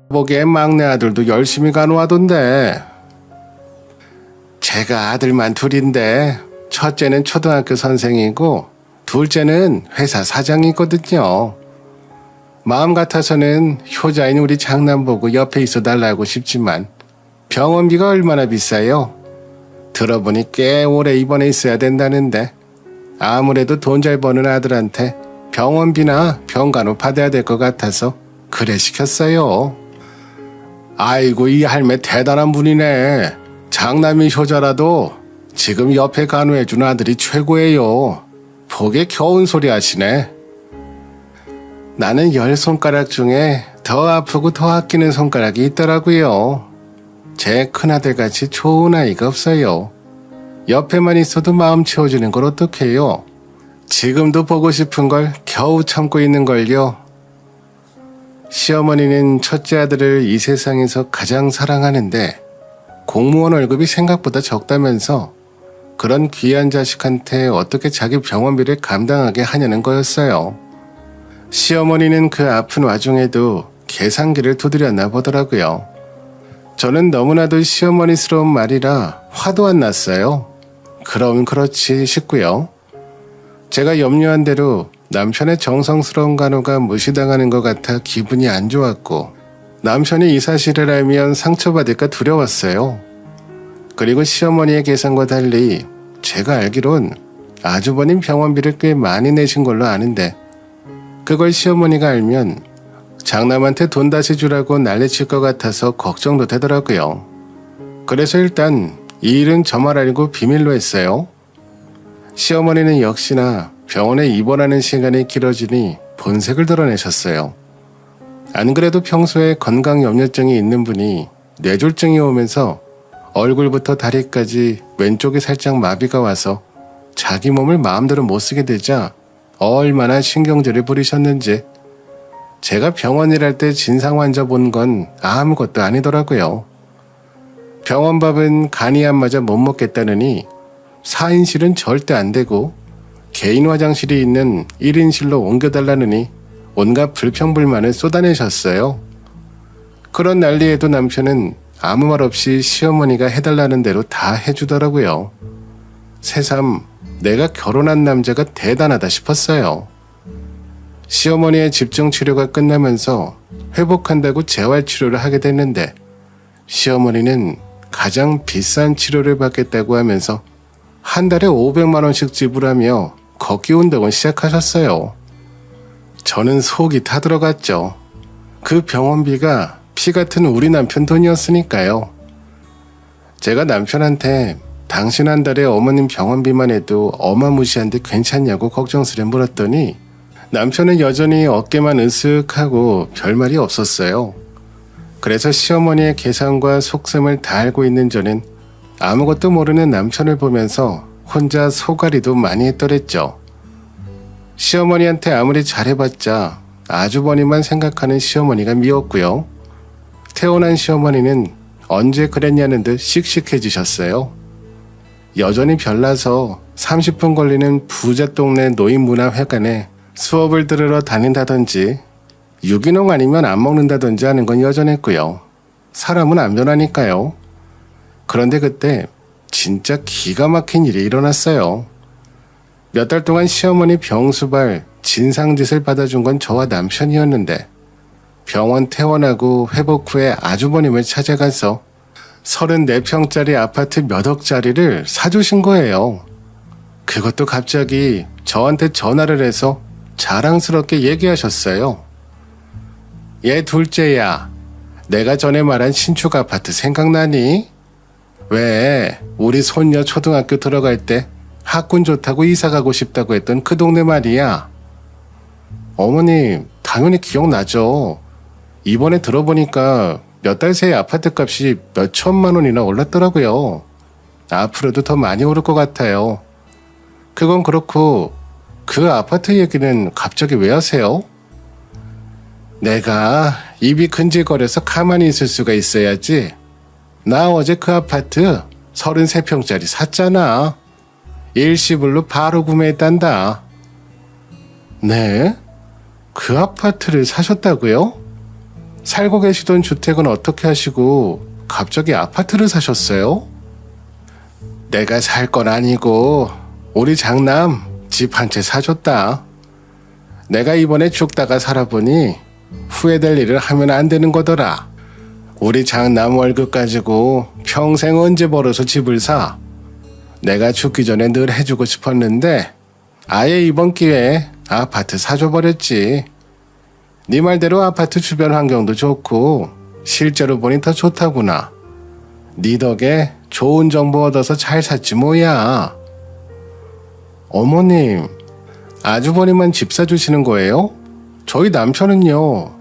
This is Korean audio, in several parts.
보기엔 막내 아들도 열심히 간호하던데. 제가 아들만 둘인데 첫째는 초등학교 선생이고 둘째는 회사 사장이거든요. 마음 같아서는 효자인 우리 장남 보고 옆에 있어달라고 싶지만 병원비가 얼마나 비싸요? 들어보니 꽤 오래 입원해 있어야 된다는데 아무래도 돈 잘 버는 아들한테 병원비나 병간호 받아야 될 것 같아서 그래 시켰어요. 아이고, 이 할매 대단한 분이네. 장남이 효자라도 지금 옆에 간호해준 아들이 최고예요. 보기에 겨운 소리 하시네. 나는 10손가락 중에 더 아프고 더 아끼는 손가락이 있더라고요. 제 큰아들같이 좋은 아이가 없어요. 옆에만 있어도 마음 채워주는 걸 어떡해요. 지금도 보고 싶은 걸 겨우 참고 있는걸요. 시어머니는 첫째 아들을 이 세상에서 가장 사랑하는데 공무원 월급이 생각보다 적다면서 그런 귀한 자식한테 어떻게 자기 병원비를 감당하게 하냐는 거였어요. 시어머니는 그 아픈 와중에도 계산기를 두드렸나 보더라고요. 저는 너무나도 시어머니스러운 말이라 화도 안 났어요. 그럼 그렇지 싶고요. 제가 염려한 대로 남편의 정성스러운 간호가 무시당하는 것 같아 기분이 안 좋았고 남편이 이 사실을 알면 상처받을까 두려웠어요. 그리고 시어머니의 계산과 달리 제가 알기론 아주버님 병원비를 꽤 많이 내신 걸로 아는데 그걸 시어머니가 알면 장남한테 돈 다시 주라고 난리칠 것 같아서 걱정도 되더라고요. 그래서 일단 이 일은 저만 알고 비밀로 했어요. 시어머니는 역시나 병원에 입원하는 시간이 길어지니 본색을 드러내셨어요. 안 그래도 평소에 건강 염려증이 있는 분이 뇌졸중이 오면서 얼굴부터 다리까지 왼쪽에 살짝 마비가 와서 자기 몸을 마음대로 못 쓰게 되자 얼마나 신경질을 부리셨는지 제가 병원 일할 때 진상 환자 본 건 아무것도 아니더라고요. 병원 밥은 간이 안 맞아 못 먹겠다느니 4인실은 절대 안 되고 개인 화장실이 있는 1인실로 옮겨달라느니 온갖 불평불만을 쏟아내셨어요. 그런 난리에도 남편은 아무 말 없이 시어머니가 해달라는 대로 다 해주더라고요. 새삼 내가 결혼한 남자가 대단하다 싶었어요. 시어머니의 집중치료가 끝나면서 회복한다고 재활치료를 하게 됐는데 시어머니는 가장 비싼 치료를 받겠다고 하면서 한 달에 500만 원씩 지불하며 걷기 운동을 시작하셨어요. 저는 속이 타들어갔죠. 그 병원비가 피 같은 우리 남편 돈이었으니까요. 제가 남편한테 당신 한 달에 어머님 병원비만 해도 어마무시한데 괜찮냐고 걱정스레 물었더니 남편은 여전히 어깨만 으쓱하고 별말이 없었어요. 그래서 시어머니의 계산과 속셈을 다 알고 있는 저는 아무것도 모르는 남편을 보면서 혼자 소가리도 많이 했더랬죠. 시어머니한테 아무리 잘해봤자 아주버니만 생각하는 시어머니가 미웠고요. 태어난 시어머니는 언제 그랬냐는 듯 씩씩해지셨어요. 여전히 별나서 30분 걸리는 부자 동네 노인문화회관에 수업을 들으러 다닌다든지 유기농 아니면 안 먹는다든지 하는 건 여전했고요. 사람은 안 변하니까요. 그런데 그때 진짜 기가 막힌 일이 일어났어요. 몇 달 동안 시어머니 병수발 진상짓을 받아준 건 저와 남편이었는데 병원 퇴원하고 회복 후에 아주버님을 찾아가서 34평짜리 아파트 몇 억짜리를 사주신 거예요. 그것도 갑자기 저한테 전화를 해서 자랑스럽게 얘기하셨어요. 얘 둘째야, 내가 전에 말한 신축 아파트 생각나니? 왜 우리 손녀 초등학교 들어갈 때 학군 좋다고 이사가고 싶다고 했던 그 동네 말이야. 어머님, 당연히 기억나죠. 이번에 들어보니까 몇 달 새에 아파트 값이 몇 천만 원이나 올랐더라고요. 앞으로도 더 많이 오를 것 같아요. 그건 그렇고 그 아파트 얘기는 갑자기 왜 하세요? 내가 입이 근질거려서 가만히 있을 수가 있어야지. 나 어제 그 아파트 33평짜리 샀잖아. 일시불로 바로 구매했단다. 네? 그 아파트를 사셨다고요? 살고 계시던 주택은 어떻게 하시고 갑자기 아파트를 사셨어요? 내가 살 건 아니고 우리 장남 집 한 채 사줬다. 내가 이번에 죽다가 살아보니 후회될 일을 하면 안 되는 거더라. 우리 장남 월급 가지고 평생 언제 벌어서 집을 사? 내가 죽기 전에 늘 해주고 싶었는데 아예 이번 기회에 아파트 사줘버렸지. 네 말대로 아파트 주변 환경도 좋고 실제로 보니 더 좋다구나. 네 덕에 좋은 정보 얻어서 잘 샀지 뭐야. 어머님, 아주버님만 집 사주시는 거예요? 저희 남편은요.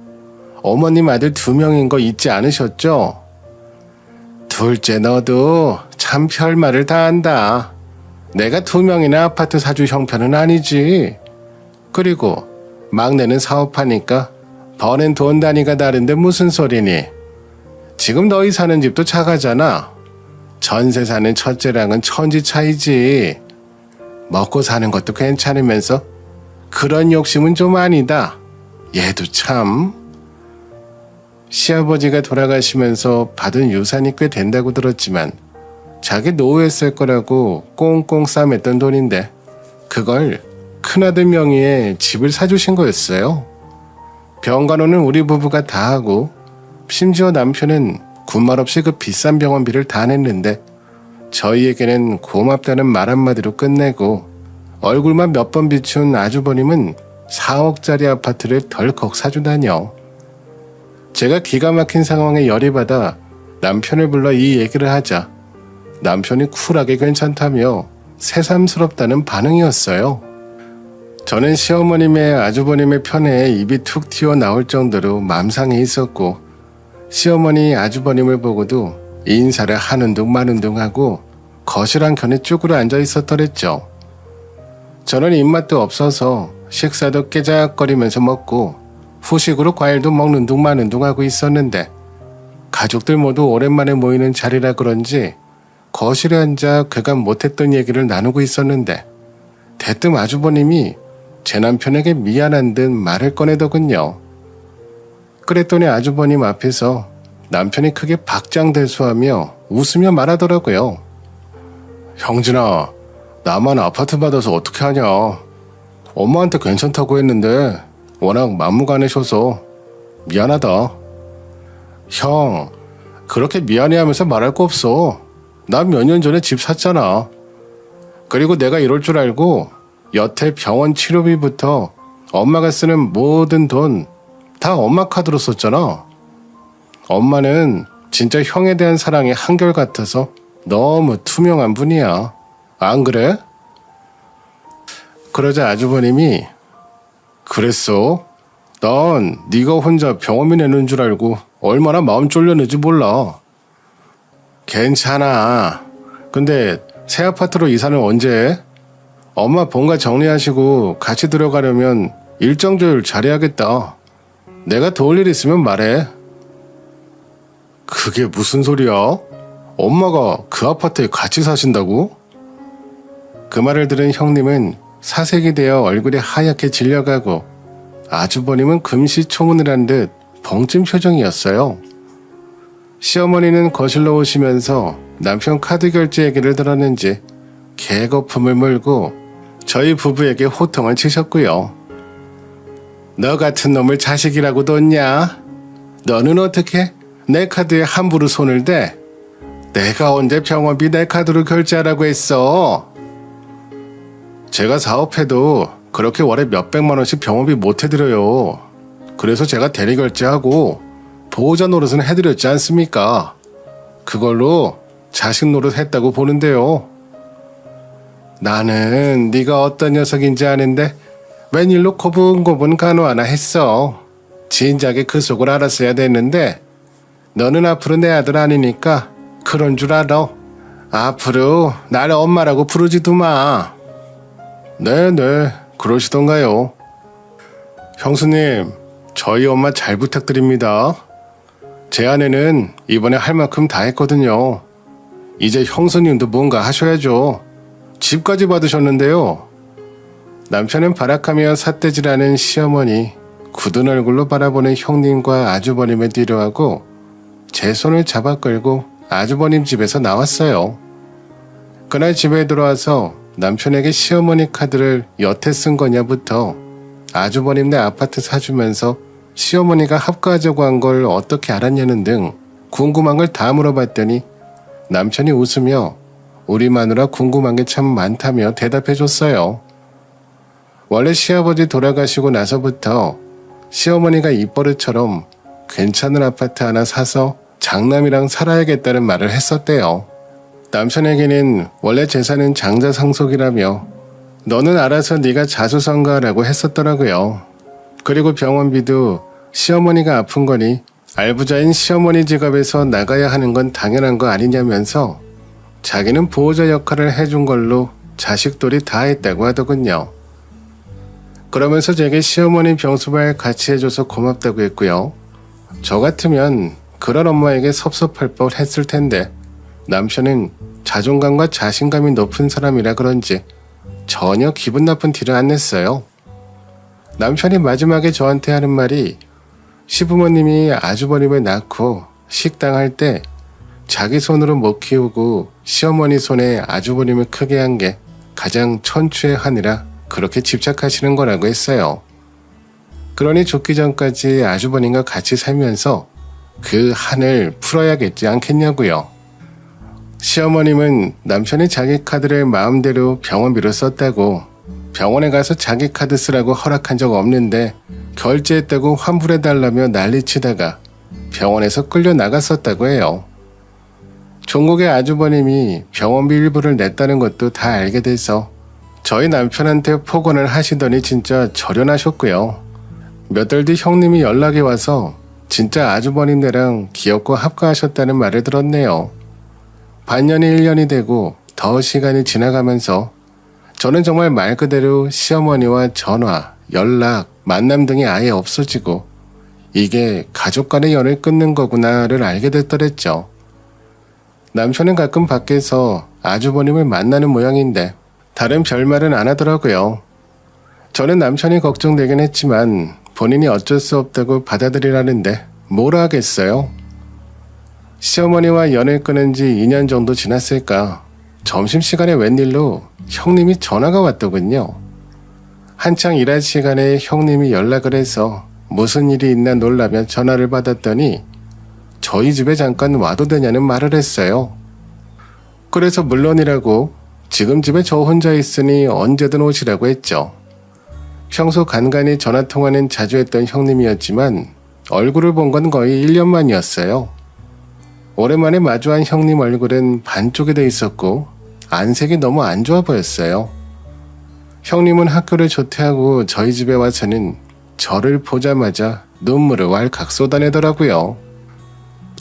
어머님 아들 2명인 거 잊지 않으셨죠? 둘째 너도 참 별말을 다 한다. 내가 2명이나 아파트 사줄 형편은 아니지. 그리고 막내는 사업하니까 버는 돈 단위가 다른데 무슨 소리니? 지금 너희 사는 집도 작아잖아. 전세 사는 첫째랑은 천지 차이지. 먹고 사는 것도 괜찮으면서 그런 욕심은 좀 아니다. 얘도 참. 시아버지가 돌아가시면서 받은 유산이 꽤 된다고 들었지만 자기 노후에 쓸 거라고 꽁꽁 싸맸던 돈인데 그걸 큰아들 명의의 집을 사주신 거였어요. 병간호는 우리 부부가 다 하고 심지어 남편은 군말 없이 그 비싼 병원비를 다 냈는데 저희에게는 고맙다는 말 한마디로 끝내고 얼굴만 몇 번 비춘 아주버님은 4억짜리 아파트를 덜컥 사주다녀. 제가 기가 막힌 상황에 열이 받아 남편을 불러 이 얘기를 하자 남편이 쿨하게 괜찮다며 새삼스럽다는 반응이었어요. 저는 시어머님의 아주버님의 편에 입이 툭 튀어나올 정도로 맘상에 있었고 시어머니 아주버님을 보고도 인사를 하는 둥 마는 둥 하고 거실 한켠에 쭈그려 앉아 있었더랬죠. 저는 입맛도 없어서 식사도 깨작거리면서 먹고 후식으로 과일도 먹는 둥 마는 둥 하고 있었는데 가족들 모두 오랜만에 모이는 자리라 그런지 거실에 앉아 그간 못했던 얘기를 나누고 있었는데 대뜸 아주버님이 제 남편에게 미안한 듯 말을 꺼내더군요. 그랬더니 아주버님 앞에서 남편이 크게 박장대소하며 웃으며 말하더라고요. 형진아, 나만 아파트 받아서 어떻게 하냐. 엄마한테 괜찮다고 했는데 워낙 막무가내셔서 미안하다. 형, 그렇게 미안해하면서 말할 거 없어. 난 몇 년 전에 집 샀잖아. 그리고 내가 이럴 줄 알고 여태 병원 치료비부터 엄마가 쓰는 모든 돈 다 엄마 카드로 썼잖아. 엄마는 진짜 형에 대한 사랑이 한결같아서 너무 투명한 분이야. 안 그래? 그러자 아주버님이 그랬어? 난 네가 혼자 병원비 내는 줄 알고 얼마나 마음 쫄렸는지 몰라. 괜찮아. 근데 새 아파트로 이사는 언제 해? 엄마 본가 정리하시고 같이 들어가려면 일정 조율 잘해야겠다. 내가 도울 일 있으면 말해. 그게 무슨 소리야? 엄마가 그 아파트에 같이 사신다고? 그 말을 들은 형님은 사색이 되어 얼굴이 하얗게 질려가고 아주버님은 금시초문을 한 듯 벙찐 표정이었어요. 시어머니는 거실로 오시면서 남편 카드 결제 얘기를 들었는지 개거품을 물고 저희 부부에게 호통을 치셨고요. 너 같은 놈을 자식이라고 뒀냐? 너는 어떻게 내 카드에 함부로 손을 대? 내가 언제 병원비 내 카드로 결제하라고 했어? 제가 사업해도 그렇게 월에 몇백만 원씩 병원비 못 해드려요. 그래서 제가 대리 결제하고 보호자 노릇은 해드렸지 않습니까? 그걸로 자식 노릇 했다고 보는데요. 나는 네가 어떤 녀석인지 아는데 웬일로 고분고분 간호하나 했어. 진작에 그 속을 알았어야 됐는데 너는 앞으로 내 아들 아니니까 그런 줄 알아. 앞으로 나를 엄마라고 부르지도 마. 네네, 그러시던가요. 형수님, 저희 엄마 잘 부탁드립니다. 제 아내는 이번에 할 만큼 다 했거든요. 이제 형수님도 뭔가 하셔야죠. 집까지 받으셨는데요. 남편은 발악하며 삿대질하는 시어머니 굳은 얼굴로 바라보는 형님과 아주버님을 뒤로하고 제 손을 잡아 끌고 아주버님 집에서 나왔어요. 그날 집에 들어와서 남편에게 시어머니 카드를 여태 쓴 거냐부터 아주버님네 아파트 사주면서 시어머니가 합가하자고 한 걸 어떻게 알았냐는 등 궁금한 걸 다 물어봤더니 남편이 웃으며 우리 마누라 궁금한 게 참 많다며 대답해줬어요. 원래 시아버지 돌아가시고 나서부터 시어머니가 입버릇처럼 괜찮은 아파트 하나 사서 장남이랑 살아야겠다는 말을 했었대요. 남편에게는 원래 재산은 장자 상속이라며 너는 알아서 네가 자수성가하라고 했었더라고요. 그리고 병원비도 시어머니가 아픈 거니 알부자인 시어머니 지갑에서 나가야 하는 건 당연한 거 아니냐면서 자기는 보호자 역할을 해준 걸로 자식돌이 다 했다고 하더군요. 그러면서 제게 시어머니 병수발 같이 해줘서 고맙다고 했고요. 저 같으면 그런 엄마에게 섭섭할 뻔 했을 텐데 남편은 자존감과 자신감이 높은 사람이라 그런지 전혀 기분 나쁜 티를 안 냈어요. 남편이 마지막에 저한테 하는 말이 시부모님이 아주버님을 낳고 식당할 때 자기 손으로 못 키우고 시어머니 손에 아주버님을 크게 한 게 가장 천추의 한이라 그렇게 집착하시는 거라고 했어요. 그러니 죽기 전까지 아주버님과 같이 살면서 그 한을 풀어야겠지 않겠냐고요. 시어머님은 남편이 자기 카드를 마음대로 병원비로 썼다고 병원에 가서 자기 카드 쓰라고 허락한 적 없는데 결제했다고 환불해달라며 난리치다가 병원에서 끌려 나갔었다고 해요. 종국의 아주버님이 병원비 일부를 냈다는 것도 다 알게 돼서 저희 남편한테 폭언을 하시더니 진짜 절연하셨고요. 몇 달 뒤 형님이 연락이 와서 진짜 아주버님네랑 기어코 합가하셨다는 말을 들었네요. 반년이 1년이 되고 더 시간이 지나가면서 저는 정말 말 그대로 시어머니와 전화, 연락, 만남 등이 아예 없어지고 이게 가족 간의 연을 끊는 거구나를 알게 됐더랬죠. 남편은 가끔 밖에서 아주버님을 만나는 모양인데 다른 별말은 안 하더라고요. 저는 남편이 걱정되긴 했지만 본인이 어쩔 수 없다고 받아들이라는데 뭐라 하겠어요. 시어머니와 연을 끊은 지 2년 정도 지났을까 점심시간에 웬일로 형님이 전화가 왔더군요. 한창 일할 시간에 형님이 연락을 해서 무슨 일이 있나 놀라며 전화를 받았더니 저희 집에 잠깐 와도 되냐는 말을 했어요. 그래서 물론이라고 지금 집에 저 혼자 있으니 언제든 오시라고 했죠. 평소 간간히 전화통화는 자주 했던 형님이었지만 얼굴을 본 건 거의 1년 만이었어요. 오랜만에 마주한 형님 얼굴은 반쪽이 돼 있었고 안색이 너무 안 좋아 보였어요. 형님은 학교를 조퇴하고 저희 집에 와서는 저를 보자마자 눈물을 왈칵 쏟아내더라고요.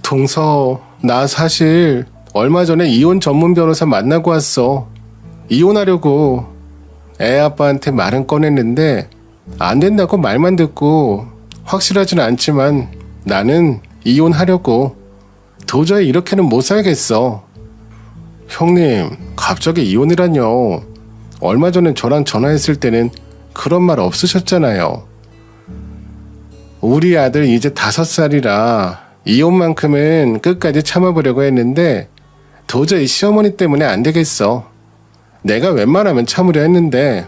동서, 나 사실 얼마 전에 이혼 전문 변호사 만나고 왔어. 이혼하려고. 애 아빠한테 말은 꺼냈는데 안 된다고 말만 듣고 확실하진 않지만 나는 이혼하려고. 도저히 이렇게는 못 살겠어. 형님, 갑자기 이혼이라뇨. 얼마 전에 저랑 전화했을 때는 그런 말 없으셨잖아요. 우리 아들 이제 5살이라 이혼만큼은 끝까지 참아보려고 했는데 도저히 시어머니 때문에 안 되겠어. 내가 웬만하면 참으려 했는데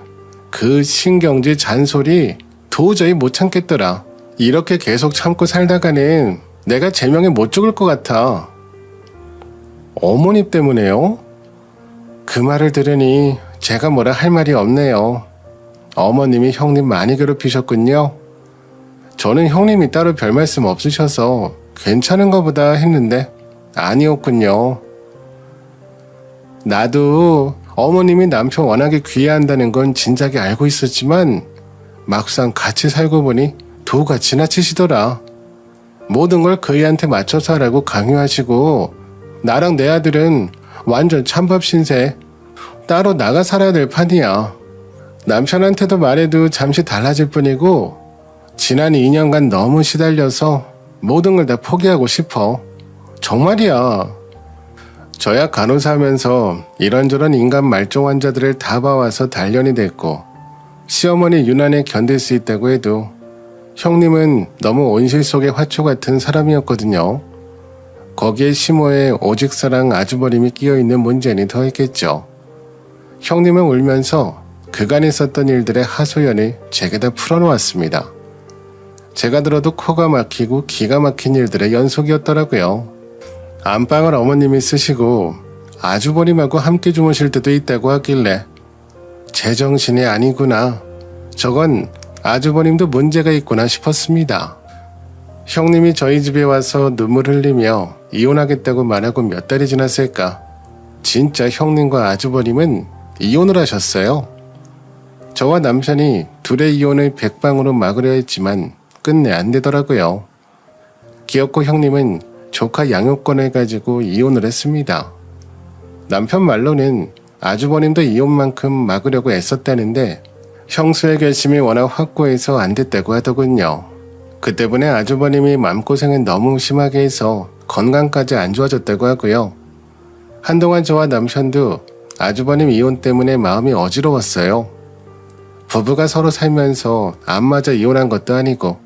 그 신경질 잔소리 도저히 못 참겠더라. 이렇게 계속 참고 살다가는 내가 제명에 못 죽을 것 같아. 어머니 때문에요? 그 말을 들으니 제가 뭐라 할 말이 없네요. 어머님이 형님 많이 괴롭히셨군요. 저는 형님이 따로 별 말씀 없으셔서 괜찮은가 보다 했는데 아니었군요. 나도 어머님이 남편 워낙에 귀해한다는 건 진작에 알고 있었지만 막상 같이 살고 보니 도가 지나치시더라. 모든 걸 그이한테 맞춰서 하라고 강요하시고 나랑 내 아들은 완전 찬밥 신세. 따로 나가 살아야 될 판이야. 남편한테도 말해도 잠시 달라질 뿐이고 지난 2년간 너무 시달려서 모든 걸 다 포기하고 싶어. 정말이야. 저야 간호사 하면서 이런저런 인간 말종 환자들을 다 봐와서 단련이 됐고 시어머니 유난히 견딜 수 있다고 해도 형님은 너무 온실 속의 화초 같은 사람이었거든요. 거기에 시모의 오직 사랑 아주버님이 끼어있는 문제는 더했겠죠. 형님은 울면서 그간 있었던 일들의 하소연을 제게다 풀어놓았습니다. 제가 들어도 코가 막히고 기가 막힌 일들의 연속이었더라고요. 안방을 어머님이 쓰시고 아주버님하고 함께 주무실 때도 있다고 하길래 제정신이 아니구나. 저건 아주버님도 문제가 있구나 싶었습니다. 형님이 저희 집에 와서 눈물 흘리며 이혼하겠다고 말하고 몇 달이 지났을까. 진짜 형님과 아주버님은 이혼을 하셨어요. 저와 남편이 둘의 이혼을 백방으로 막으려 했지만 끝내 안 되더라고요. 기어코 형님은 조카 양육권을 가지고 이혼을 했습니다. 남편 말로는 아주버님도 이혼만큼 막으려고 애썼다는데 형수의 결심이 워낙 확고해서 안 됐다고 하더군요. 그 때문에 아주버님이 마음고생을 너무 심하게 해서 건강까지 안 좋아졌다고 하고요. 한동안 저와 남편도 아주버님 이혼 때문에 마음이 어지러웠어요. 부부가 서로 살면서 안 맞아 이혼한 것도 아니고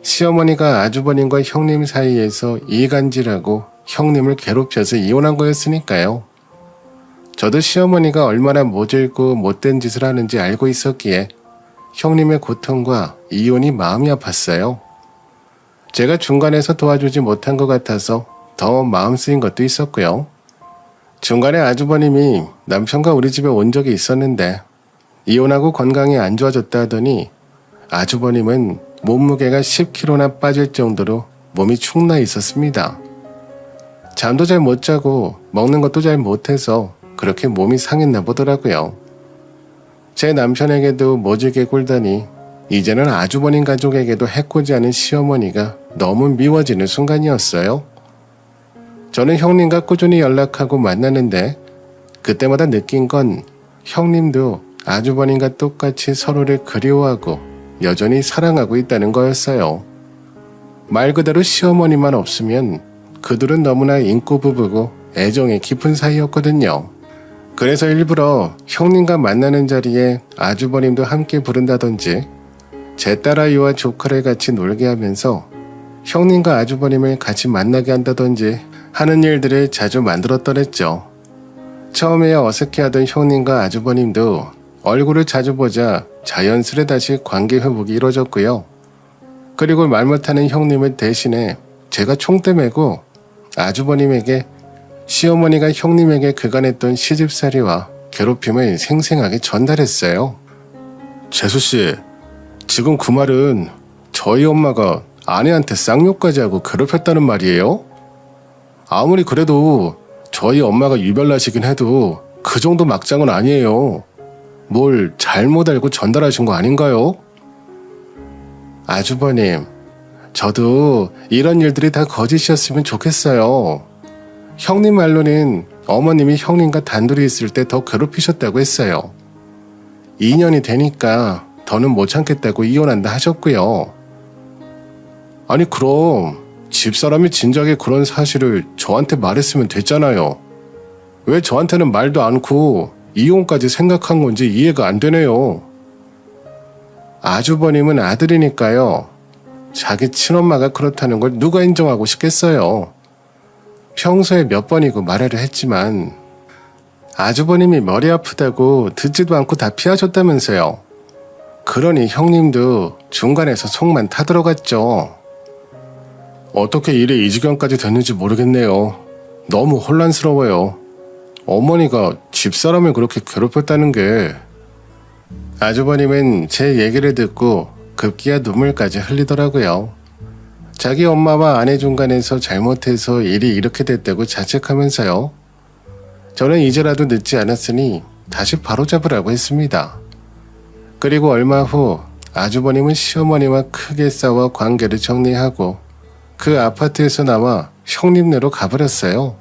시어머니가 아주버님과 형님 사이에서 이간질하고 형님을 괴롭혀서 이혼한 거였으니까요. 저도 시어머니가 얼마나 모질고 못된 짓을 하는지 알고 있었기에 형님의 고통과 이혼이 마음이 아팠어요. 제가 중간에서 도와주지 못한 것 같아서 더 마음 쓰인 것도 있었고요. 중간에 아주버님이 남편과 우리 집에 온 적이 있었는데 이혼하고 건강이 안 좋아졌다 하더니 아주버님은 몸무게가 10kg나 빠질 정도로 몸이 축 나 있었습니다. 잠도 잘 못 자고 먹는 것도 잘 못해서 그렇게 몸이 상했나 보더라고요. 제 남편에게도 모질게 굴다니 이제는 아주버님 가족에게도 해코지 않은 시어머니가 너무 미워지는 순간이었어요. 저는 형님과 꾸준히 연락하고 만나는데 그때마다 느낀 건 형님도 아주버님과 똑같이 서로를 그리워하고 여전히 사랑하고 있다는 거였어요. 말 그대로 시어머니만 없으면 그들은 너무나 인고 부부고 애정이 깊은 사이였거든요. 그래서 일부러 형님과 만나는 자리에 아주버님도 함께 부른다든지 제 딸아이와 조카를 같이 놀게 하면서 형님과 아주버님을 같이 만나게 한다든지 하는 일들을 자주 만들었더랬죠. 처음에야 어색해하던 형님과 아주버님도 얼굴을 자주 보자 자연스레 다시 관계 회복이 이루어졌고요. 그리고 말 못하는 형님을 대신해 제가 총대 메고 아주버님에게 시어머니가 형님에게 그간 했던 시집살이와 괴롭힘을 생생하게 전달했어요. 재수씨, 지금 그 말은 저희 엄마가 아내한테 쌍욕까지 하고 괴롭혔다는 말이에요? 아무리 그래도 저희 엄마가 유별나시긴 해도 그 정도 막장은 아니에요. 뭘 잘못 알고 전달하신 거 아닌가요? 아주버님, 저도 이런 일들이 다 거짓이었으면 좋겠어요. 형님 말로는 어머님이 형님과 단둘이 있을 때 더 괴롭히셨다고 했어요. 2년이 되니까 더는 못 참겠다고 이혼한다 하셨고요. 아니 그럼 집사람이 진작에 그런 사실을 저한테 말했으면 됐잖아요. 왜 저한테는 말도 않고 이혼까지 생각한 건지 이해가 안 되네요. 아주버님은 아들이니까요. 자기 친엄마가 그렇다는 걸 누가 인정하고 싶겠어요. 평소에 몇 번이고 말하려 했지만 아주버님이 머리 아프다고 듣지도 않고 다 피하셨다면서요. 그러니 형님도 중간에서 속만 타들어갔죠. 어떻게 일이 이 지경까지 됐는지 모르겠네요. 너무 혼란스러워요. 어머니가 집사람을 그렇게 괴롭혔다는 게. 아주버님은 제 얘기를 듣고 급기야 눈물까지 흘리더라고요. 자기 엄마와 아내 중간에서 잘못해서 일이 이렇게 됐다고 자책하면서요. 저는 이제라도 늦지 않았으니 다시 바로잡으라고 했습니다. 그리고 얼마 후 아주버님은 시어머니와 크게 싸워 관계를 정리하고 그 아파트에서 나와 형님네로 가버렸어요.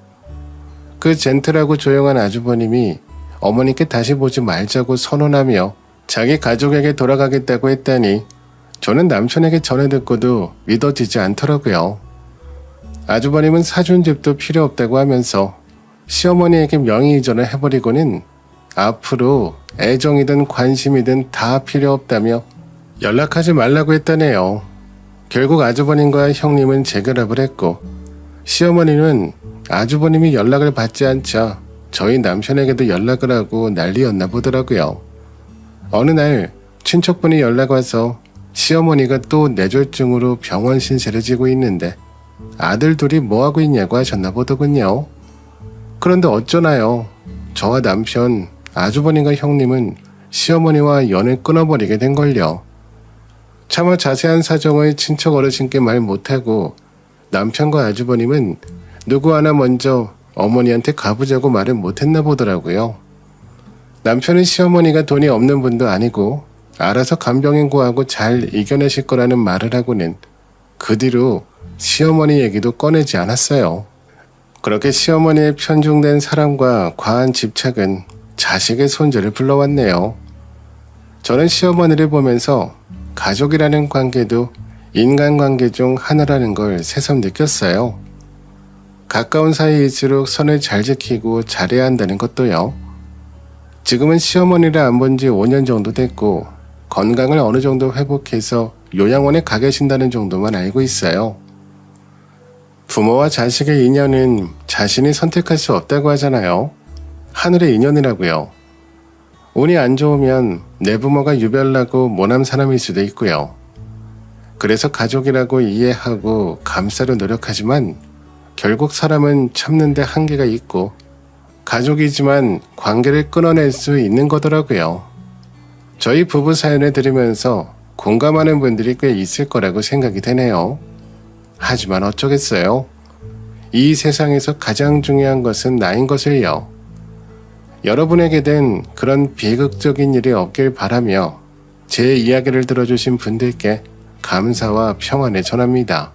그 젠틀하고 조용한 아주버님이 어머니께 다시 보지 말자고 선언하며 자기 가족에게 돌아가겠다고 했다니 저는 남편에게 전해 듣고도 믿어지지 않더라고요. 아주버님은 사준 집도 필요 없다고 하면서 시어머니에게 명의 이전을 해버리고는 앞으로 애정이든 관심이든 다 필요 없다며 연락하지 말라고 했다네요. 결국 아주버님과 형님은 재결합을 했고 시어머니는 아주버님이 연락을 받지 않자 저희 남편에게도 연락을 하고 난리였나 보더라고요. 어느 날 친척분이 연락 와서 시어머니가 또 뇌졸중으로 병원 신세를 지고 있는데 아들 둘이 뭐하고 있냐고 하셨나 보더군요. 그런데 어쩌나요? 저와 남편, 아주버님과 형님은 시어머니와 연을 끊어버리게 된걸요. 차마 자세한 사정을 친척 어르신께 말 못하고 남편과 아주버님은 누구 하나 먼저 어머니한테 가보자고 말을 못했나 보더라고요. 남편은 시어머니가 돈이 없는 분도 아니고 알아서 간병인고하고 잘 이겨내실 거라는 말을 하고는 그 뒤로 시어머니 얘기도 꺼내지 않았어요. 그렇게 시어머니의 편중된 사랑과 과한 집착은 자식의 손주를 불러왔네요. 저는 시어머니를 보면서 가족이라는 관계도 인간관계 중 하나라는 걸 새삼 느꼈어요. 가까운 사이일수록 선을 잘 지키고 잘해야 한다는 것도요. 지금은 시어머니를 안 본 지 5년 정도 됐고 건강을 어느 정도 회복해서 요양원에 가 계신다는 정도만 알고 있어요. 부모와 자식의 인연은 자신이 선택할 수 없다고 하잖아요. 하늘의 인연이라고요. 운이 안 좋으면 내 부모가 유별나고 모난 사람일 수도 있고요. 그래서 가족이라고 이해하고 감싸려 노력하지만 결국 사람은 참는 데 한계가 있고 가족이지만 관계를 끊어낼 수 있는 거더라고요. 저희 부부 사연을 들으면서 공감하는 분들이 꽤 있을 거라고 생각이 되네요. 하지만 어쩌겠어요. 이 세상에서 가장 중요한 것은 나인 것을요. 여러분에게는 그런 비극적인 일이 없길 바라며 제 이야기를 들어주신 분들께 감사와 평안을 전합니다.